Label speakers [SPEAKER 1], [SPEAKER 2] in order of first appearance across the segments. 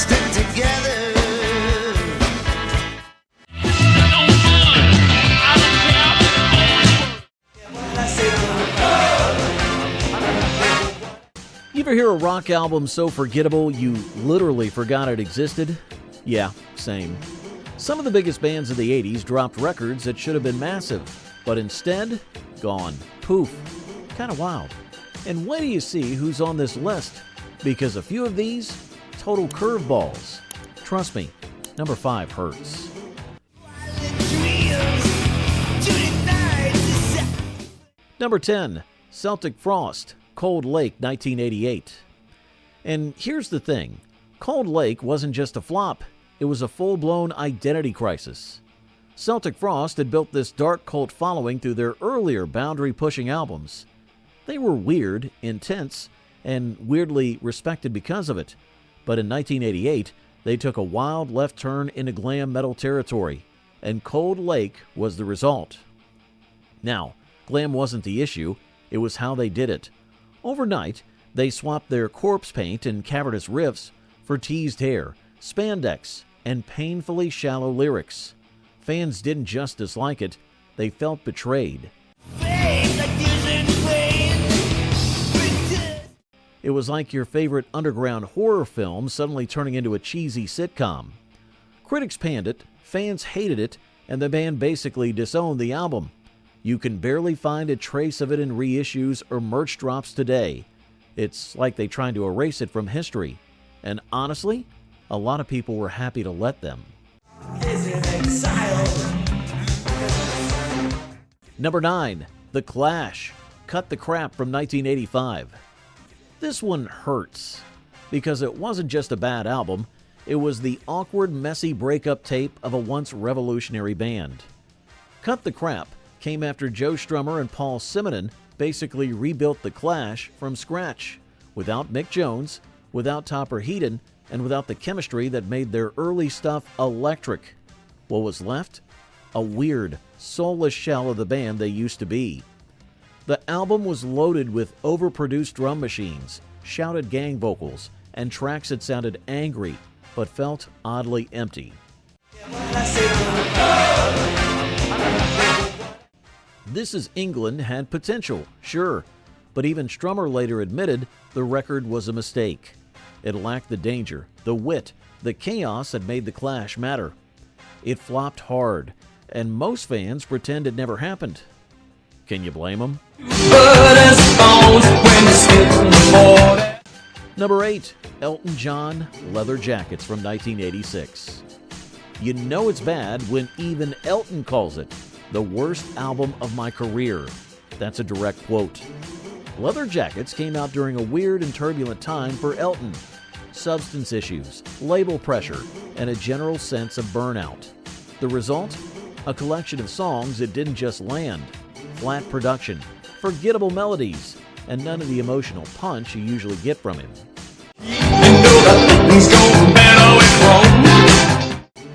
[SPEAKER 1] stick together.
[SPEAKER 2] You ever hear a rock album so forgettable you literally forgot it existed? Yeah, same. Some of the biggest bands of the 80s dropped records that should have been massive, but instead, gone. Poof. Kinda wild. And wait till you see who's on this list, because a few of these, total curveballs. Trust me, number 5 hurts. Number 10, Celtic Frost, Cold Lake, 1988. And here's the thing, Cold Lake wasn't just a flop, it was a full-blown identity crisis. Celtic Frost had built this dark cult following through their earlier boundary-pushing albums. They were weird, intense, and weirdly respected because of it. But in 1988, they took a wild left turn into glam metal territory, and Cold Lake was the result. Now, glam wasn't the issue, it was how they did it. Overnight, they swapped their corpse paint and cavernous riffs for teased hair, spandex, and painfully shallow lyrics. Fans didn't just dislike it, they felt betrayed. It was like your favorite underground horror film suddenly turning into a cheesy sitcom. Critics panned it, fans hated it, and the band basically disowned the album. You can barely find a trace of it in reissues or merch drops today. It's like they tried to erase it from history. And honestly, a lot of people were happy to let them. Number 9, The Clash, Cut the Crap from 1985. This one hurts, because it wasn't just a bad album, it was the awkward, messy breakup tape of a once revolutionary band. Cut the Crap came after Joe Strummer and Paul Simonon basically rebuilt The Clash from scratch, without Mick Jones, without Topper Headon, and without the chemistry that made their early stuff electric. What was left? A weird, soulless shell of the band they used to be. The album was loaded with overproduced drum machines, shouted gang vocals, and tracks that sounded angry, but felt oddly empty. This Is England had potential, sure, but even Strummer later admitted the record was a mistake. It lacked the danger, the wit, the chaos that made The Clash matter. It flopped hard, and most fans pretend it never happened. Can you blame them? Number 8, Elton John, Leather Jackets from 1986. You know it's bad when even Elton calls it the worst album of my career. That's a direct quote. Leather Jackets came out during a weird and turbulent time for Elton. Substance issues, label pressure, and a general sense of burnout. The result? A collection of songs that didn't just land. Flat production, forgettable melodies, and none of the emotional punch you usually get from him.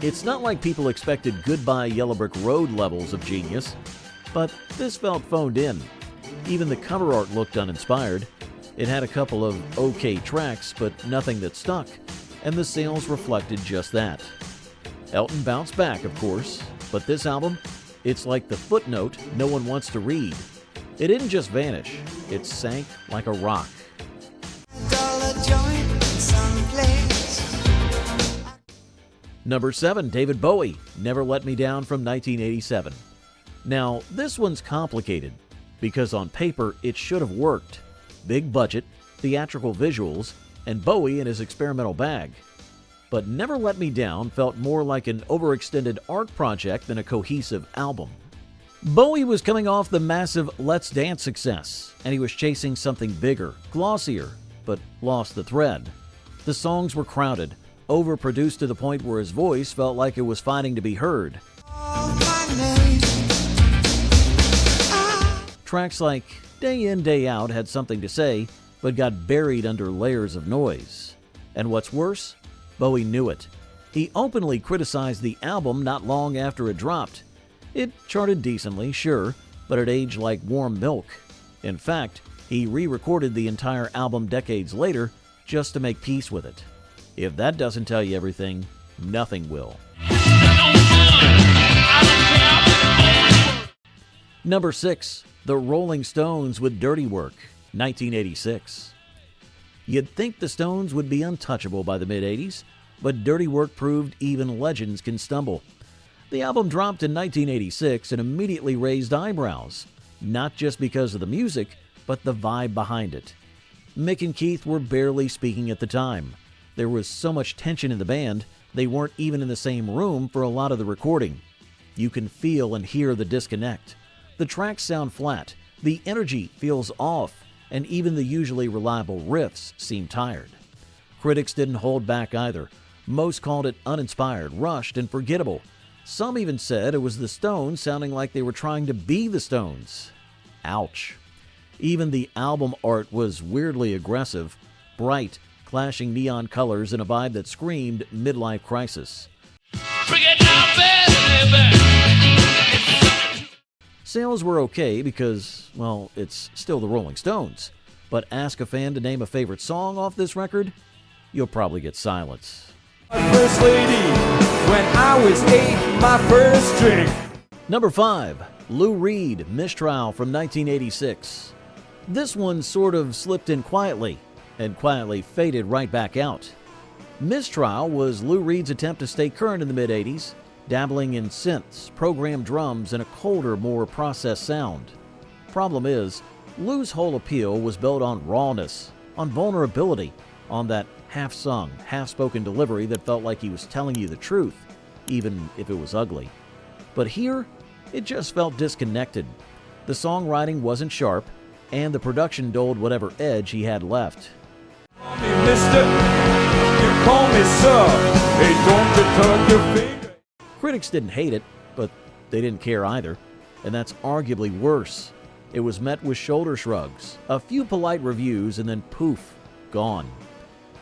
[SPEAKER 2] It's not like people expected Goodbye Yellow Brick Road levels of genius, but this felt phoned in. Even the cover art looked uninspired. It had a couple of okay tracks, but nothing that stuck, and the sales reflected just that. Elton bounced back, of course, but this album, it's like the footnote no one wants to read. It didn't just vanish, it sank like a rock. Number 7, David Bowie, Never Let Me Down from 1987. Now, this one's complicated, because on paper it should have worked. Big budget, theatrical visuals, and Bowie in his experimental bag. But Never Let Me Down felt more like an overextended art project than a cohesive album. Bowie was coming off the massive Let's Dance success, and he was chasing something bigger, glossier, but lost the thread. The songs were crowded, overproduced to the point where his voice felt like it was fighting to be heard. Tracks like Day In, Day Out had something to say, but got buried under layers of noise. And what's worse, Bowie knew it. He openly criticized the album not long after it dropped. It charted decently, sure, but it aged like warm milk. In fact, he re-recorded the entire album decades later just to make peace with it. If that doesn't tell you everything, nothing will. Number 6, The Rolling Stones with Dirty Work, 1986. You'd think the Stones would be untouchable by the mid-'80s, but Dirty Work proved even legends can stumble. The album dropped in 1986 and immediately raised eyebrows, not just because of the music, but the vibe behind it. Mick and Keith were barely speaking at the time. There was so much tension in the band, they weren't even in the same room for a lot of the recording. You can feel and hear the disconnect. The tracks sound flat, the energy feels off, and even the usually reliable riffs seem tired. Critics didn't hold back either. Most called it uninspired, rushed, and forgettable. Some even said it was the Stones sounding like they were trying to be the Stones. Ouch. Even the album art was weirdly aggressive, bright, clashing neon colors and a vibe that screamed midlife crisis. Sales were okay because, well, it's still the Rolling Stones. But ask a fan to name a favorite song off this record, you'll probably get silence.
[SPEAKER 1] First lady, when I was 8, my first drink.
[SPEAKER 2] Number 5, Lou Reed, Mistrial from 1986. This one sort of slipped in quietly, and quietly faded right back out. Mistrial was Lou Reed's attempt to stay current in the mid-'80s, dabbling in synths, programmed drums, and a colder, more processed sound. Problem is, Lou's whole appeal was built on rawness, on vulnerability, on that half-sung, half-spoken delivery that felt like he was telling you the truth, even if it was ugly. But here, it just felt disconnected. The songwriting wasn't sharp, and the production dulled whatever edge he had left.
[SPEAKER 1] Call me mister, you call me sir. Hey, don't you tuck your finger.
[SPEAKER 2] Critics didn't hate it, but they didn't care either, and that's arguably worse. It was met with shoulder shrugs, a few polite reviews, and then poof, gone.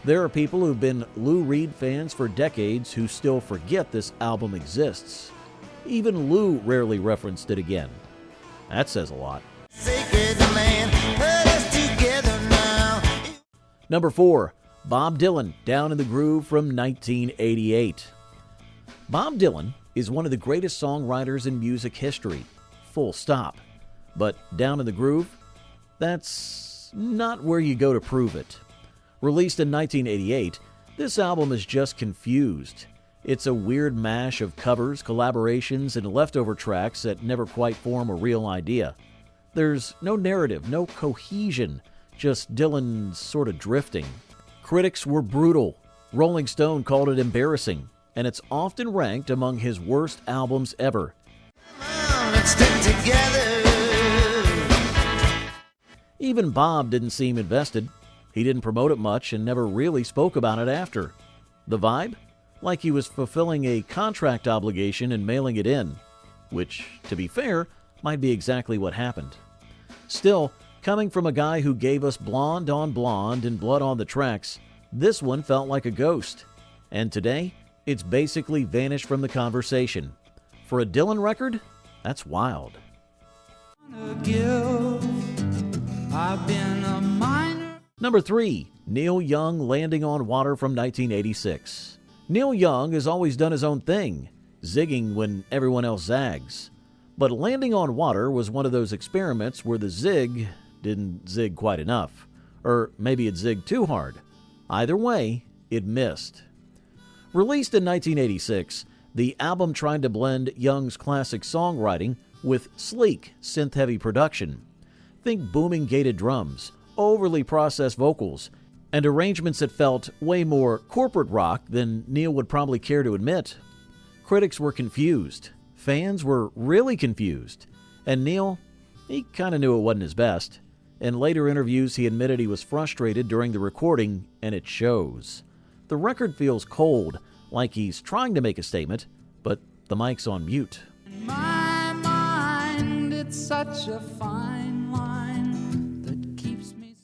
[SPEAKER 2] There are people who've been Lou Reed fans for decades who still forget this album exists. Even Lou rarely referenced it again. That says a lot. Number 4, Bob Dylan, Down in the Groove from 1988. Bob Dylan is one of the greatest songwriters in music history, full stop. But Down in the Groove? That's not where you go to prove it. Released in 1988, this album is just confused. It's a weird mash of covers, collaborations, and leftover tracks that never quite form a real idea. There's no narrative, no cohesion, just Dylan sort of drifting. Critics were brutal. Rolling Stone called it embarrassing, and it's often ranked among his worst albums ever. Even Bob didn't seem invested. He didn't promote it much and never really spoke about it after. The vibe? Like he was fulfilling a contract obligation and mailing it in, which, to be fair, might be exactly what happened. Still, coming from a guy who gave us Blonde on Blonde and Blood on the Tracks, this one felt like a ghost. And today, it's basically vanished from the conversation. For a Dylan record, that's wild. Number 3, Neil Young, Landing on Water from 1986. Neil Young has always done his own thing, zigging when everyone else zags. But Landing on Water was one of those experiments where the zig didn't zig quite enough. Or maybe it zigged too hard. Either way, it missed. Released in 1986, the album tried to blend Young's classic songwriting with sleek, synth-heavy production. Think booming gated drums, overly processed vocals, and arrangements that felt way more corporate rock than Neil would probably care to admit. Critics were confused. Fans were really confused. And Neil, he kind of knew it wasn't his best. In later interviews, he admitted he was frustrated during the recording, and it shows. The record feels cold, like he's trying to make a statement, but the mic's on mute.
[SPEAKER 3] In my mind, it's such a fine line that keeps me.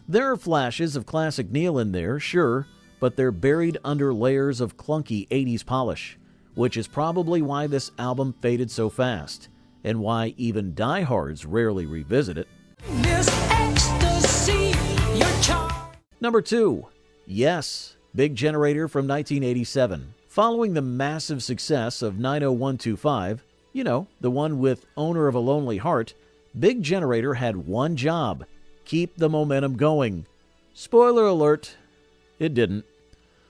[SPEAKER 2] There are flashes of classic Neil in there, sure, but they're buried under layers of clunky 80s polish, which is probably why this album faded so fast, and why even diehards rarely revisit it.
[SPEAKER 3] This ecstasy, your charm.
[SPEAKER 2] Number 2, Yes, Big Generator from 1987. Following the massive success of 90125, the one with Owner of a Lonely Heart, Big Generator had one job: keep the momentum going. Spoiler alert, it didn't.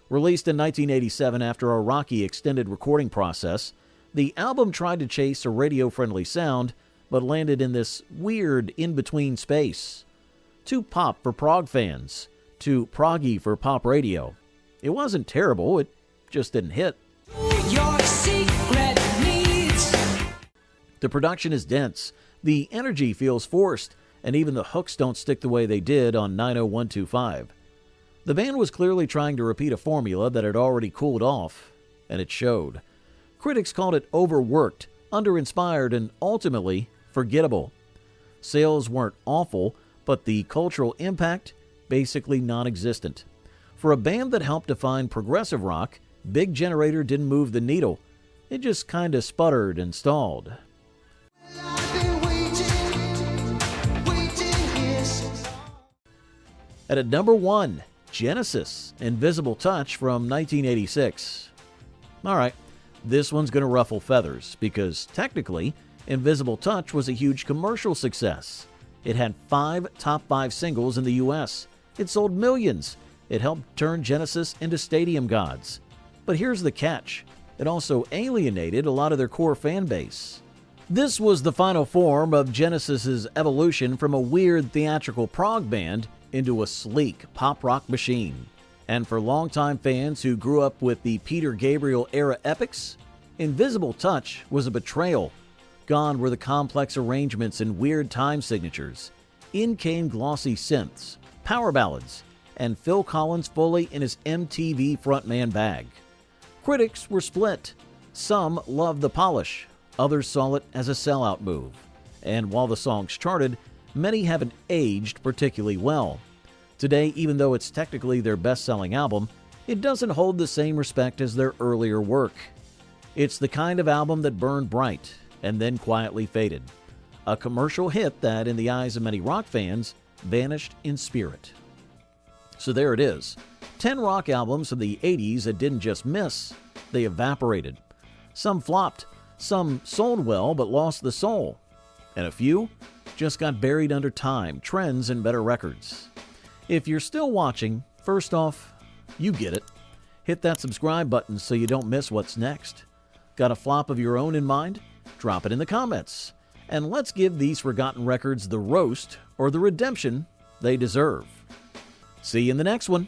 [SPEAKER 2] Released in 1987 after a rocky extended recording process, the album tried to chase a radio-friendly sound, but landed in this weird in-between space. Too pop for prog fans, too proggy for pop radio. It wasn't terrible, it just didn't hit.
[SPEAKER 3] Your secret needs.
[SPEAKER 2] The production is dense, the energy feels forced, and even the hooks don't stick the way they did on 90125. The band was clearly trying to repeat a formula that had already cooled off, and it showed. Critics called it overworked, under-inspired, and ultimately forgettable. Sales weren't awful, but the cultural impact, basically non-existent. For a band that helped define progressive rock, Big Generator didn't move the needle. It just kinda sputtered and stalled. At number 1, Genesis, Invisible Touch from 1986. Alright, this one's gonna ruffle feathers, because technically, Invisible Touch was a huge commercial success. It had 5 top 5 singles in the US. It sold millions. It helped turn Genesis into stadium gods. But here's the catch. It also alienated a lot of their core fan base. This was the final form of Genesis's evolution from a weird theatrical prog band into a sleek pop rock machine. And for longtime fans who grew up with the Peter Gabriel era epics, Invisible Touch was a betrayal. Gone were the complex arrangements and weird time signatures. In came glossy synths, power ballads, and Phil Collins fully in his MTV frontman bag. Critics were split. Some loved the polish, others saw it as a sellout move. And while the songs charted, many haven't aged particularly well. Today, even though it's technically their best-selling album, it doesn't hold the same respect as their earlier work. It's the kind of album that burned bright and then quietly faded. A commercial hit that, in the eyes of many rock fans, vanished in spirit. So there it is. 10 rock albums from the 80s that didn't just miss, they evaporated. Some flopped, some sold well but lost the soul. And a few just got buried under time, trends, and better records. If you're still watching, first off, you get it. Hit that subscribe button so you don't miss what's next. Got a flop of your own in mind? Drop it in the comments. And let's give these forgotten records the roast or the redemption they deserve. See you in the next one.